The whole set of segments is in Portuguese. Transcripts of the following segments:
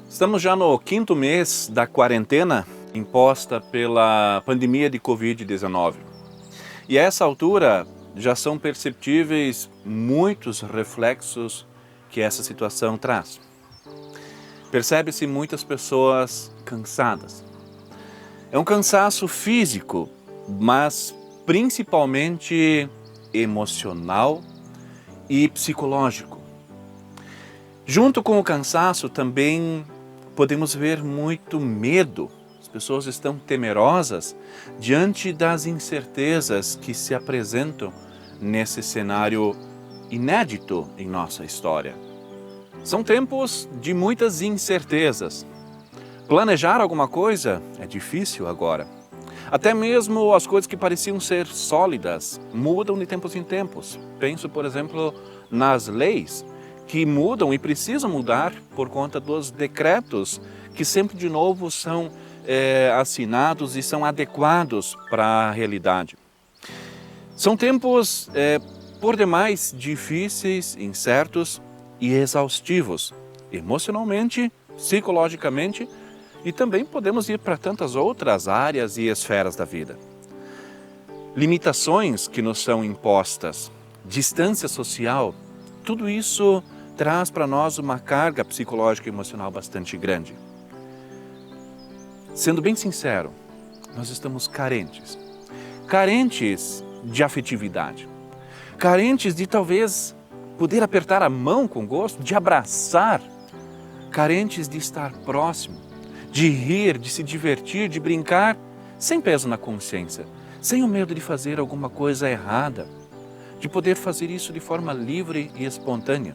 Estamos já no quinto mês da quarentena imposta pela pandemia de Covid-19. E a essa altura já são perceptíveis muitos reflexos que essa situação traz. Percebe-se muitas pessoas cansadas. É um cansaço físico, mas principalmente emocional e psicológico. Junto com o cansaço também podemos ver muito medo. As pessoas estão temerosas diante das incertezas que se apresentam nesse cenário inédito em nossa história. São tempos de muitas incertezas. Planejar alguma coisa é difícil agora. Até mesmo as coisas que pareciam ser sólidas mudam de tempos em tempos. Penso, por exemplo, nas leis que mudam e precisam mudar por conta dos decretos que sempre de novo são assinados e são adequados para a realidade. São tempos por demais difíceis, incertos e exaustivos, emocionalmente, psicologicamente, e também podemos ir para tantas outras áreas e esferas da vida. Limitações que nos são impostas, distância social, tudo isso traz para nós uma carga psicológica e emocional bastante grande. Sendo bem sincero, nós estamos carentes. Carentes de afetividade. Carentes de talvez poder apertar a mão com gosto, de abraçar. Carentes de estar próximo, de rir, de se divertir, de brincar, sem peso na consciência, sem o medo de fazer alguma coisa errada, de poder fazer isso de forma livre e espontânea.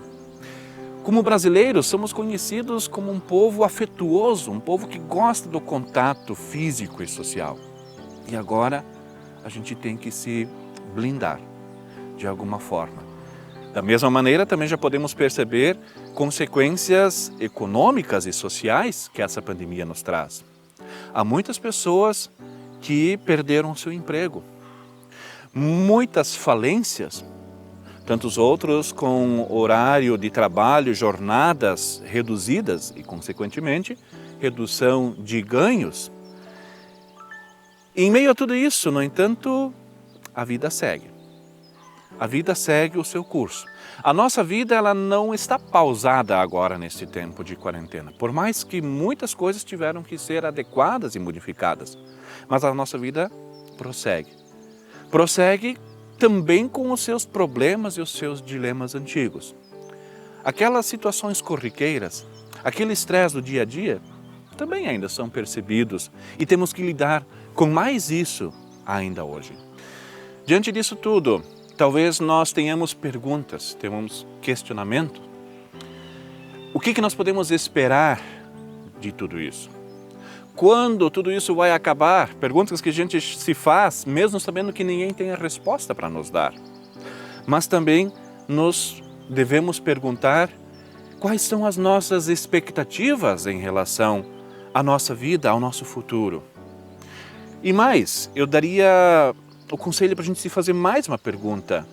Como brasileiros, somos conhecidos como um povo afetuoso, um povo que gosta do contato físico e social. E agora a gente tem que se blindar de alguma forma. Da mesma maneira, também já podemos perceber consequências econômicas e sociais que essa pandemia nos traz. Há muitas pessoas que perderam seu emprego, muitas falências, tantos outros com horário de trabalho, jornadas reduzidas e, consequentemente, redução de ganhos. Em meio a tudo isso, no entanto, a vida segue. A vida segue o seu curso. A nossa vida ela não está pausada agora nesse tempo de quarentena, por mais que muitas coisas tiveram que ser adequadas e modificadas. Mas a nossa vida prossegue. Prossegue também com os seus problemas e os seus dilemas antigos. Aquelas situações corriqueiras, aquele estresse do dia a dia, também ainda são percebidos e temos que lidar com mais isso ainda hoje. Diante disso tudo, talvez nós tenhamos perguntas, tenhamos questionamento. O que nós podemos esperar de tudo isso? Quando tudo isso vai acabar? Perguntas que a gente se faz, mesmo sabendo que ninguém tem a resposta para nos dar. Mas também nos devemos perguntar quais são as nossas expectativas em relação à nossa vida, ao nosso futuro. E mais, eu daria o conselho para a gente se fazer mais uma pergunta.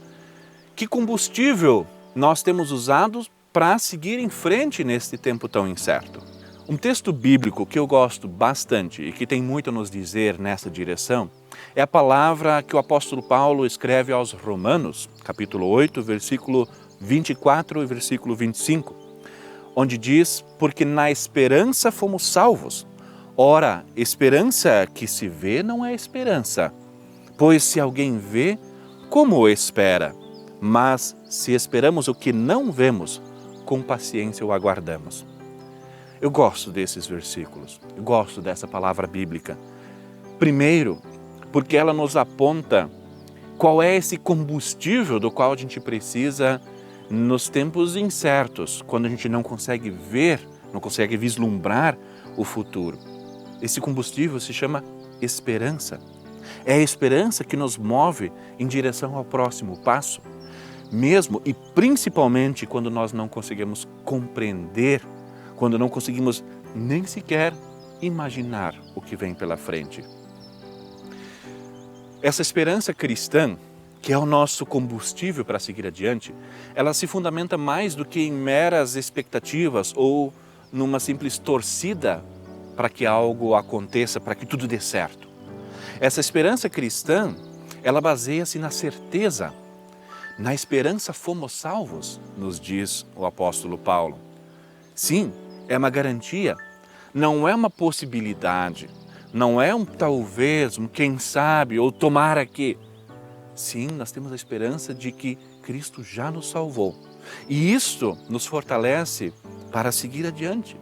Que combustível nós temos usado para seguir em frente neste tempo tão incerto? Um texto bíblico que eu gosto bastante e que tem muito a nos dizer nessa direção é a palavra que o apóstolo Paulo escreve aos Romanos, capítulo 8, versículo 24 e versículo 25, onde diz: porque na esperança fomos salvos. Ora, esperança que se vê não é esperança, pois se alguém vê, como o espera? Mas se esperamos o que não vemos, com paciência o aguardamos. Eu gosto desses versículos, eu gosto dessa palavra bíblica. Primeiro, porque ela nos aponta qual é esse combustível do qual a gente precisa nos tempos incertos, quando a gente não consegue ver, não consegue vislumbrar o futuro. Esse combustível se chama esperança. É a esperança que nos move em direção ao próximo passo, mesmo e principalmente quando nós não conseguimos compreender, quando não conseguimos nem sequer imaginar o que vem pela frente. Essa esperança cristã, que é o nosso combustível para seguir adiante, ela se fundamenta mais do que em meras expectativas ou numa simples torcida para que algo aconteça, para que tudo dê certo. Essa esperança cristã, ela baseia-se na certeza. Na esperança fomos salvos, nos diz o apóstolo Paulo. Sim, é uma garantia, não é uma possibilidade, não é um talvez, um quem sabe ou tomara que. Sim, nós temos a esperança de que Cristo já nos salvou. E isto nos fortalece para seguir adiante,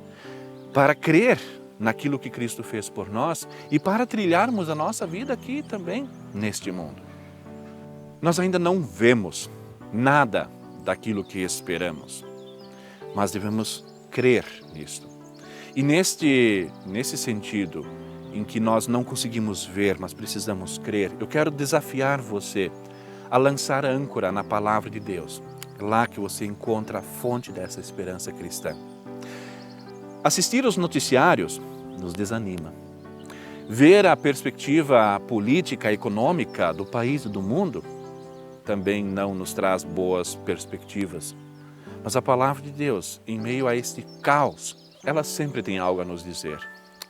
para crer naquilo que Cristo fez por nós e para trilharmos a nossa vida aqui também, neste mundo. Nós ainda não vemos nada daquilo que esperamos, mas devemos crer nisto. E nesse sentido, em que nós não conseguimos ver, mas precisamos crer, eu quero desafiar você a lançar âncora na palavra de Deus. É lá que você encontra a fonte dessa esperança cristã. Assistir aos noticiários nos desanima. Ver a perspectiva política e econômica do país e do mundo também não nos traz boas perspectivas. Mas a palavra de Deus, em meio a este caos, ela sempre tem algo a nos dizer.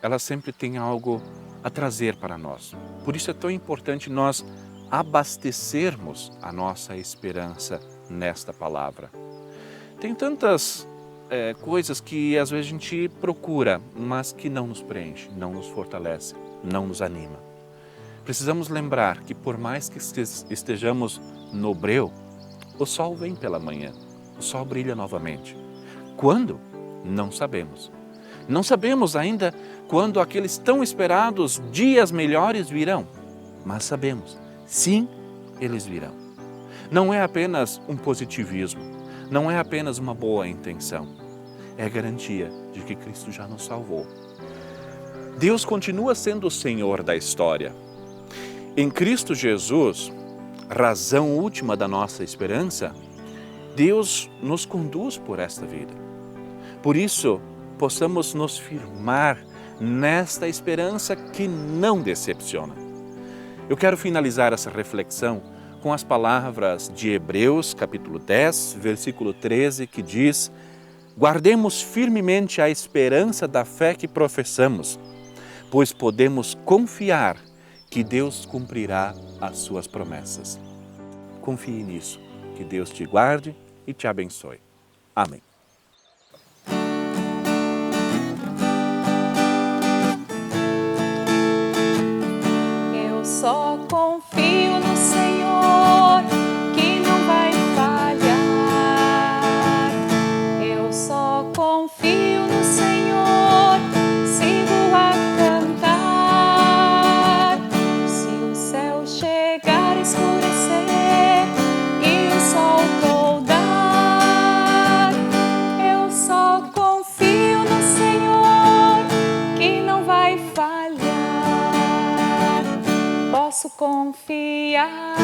Ela sempre tem algo a trazer para nós. Por isso é tão importante nós abastecermos a nossa esperança nesta palavra. Tem tantas coisas que às vezes a gente procura, mas que não nos preenche, não nos fortalece, não nos anima. Precisamos lembrar que por mais que estejamos no breu, o sol vem pela manhã, o sol brilha novamente. Quando? Não sabemos. Não sabemos ainda quando aqueles tão esperados dias melhores virão, mas sabemos, sim, eles virão. Não é apenas um positivismo, não é apenas uma boa intenção, é a garantia de que Cristo já nos salvou. Deus continua sendo o Senhor da história. Em Cristo Jesus, razão última da nossa esperança, Deus nos conduz por esta vida. Por isso, possamos nos firmar nesta esperança que não decepciona. Eu quero finalizar essa reflexão com as palavras de Hebreus, capítulo 10, versículo 13, que diz: guardemos firmemente a esperança da fé que professamos, pois podemos confiar que Deus cumprirá as suas promessas. Confie nisso, que Deus te guarde e te abençoe. Amém. Eu só confio no Senhor, que não vai falhar. Eu só confio no Senhor, sigo a cantar. Se o céu chegar a escurecer e o sol toldar, eu só confio no Senhor, que não vai falhar. Posso confiar.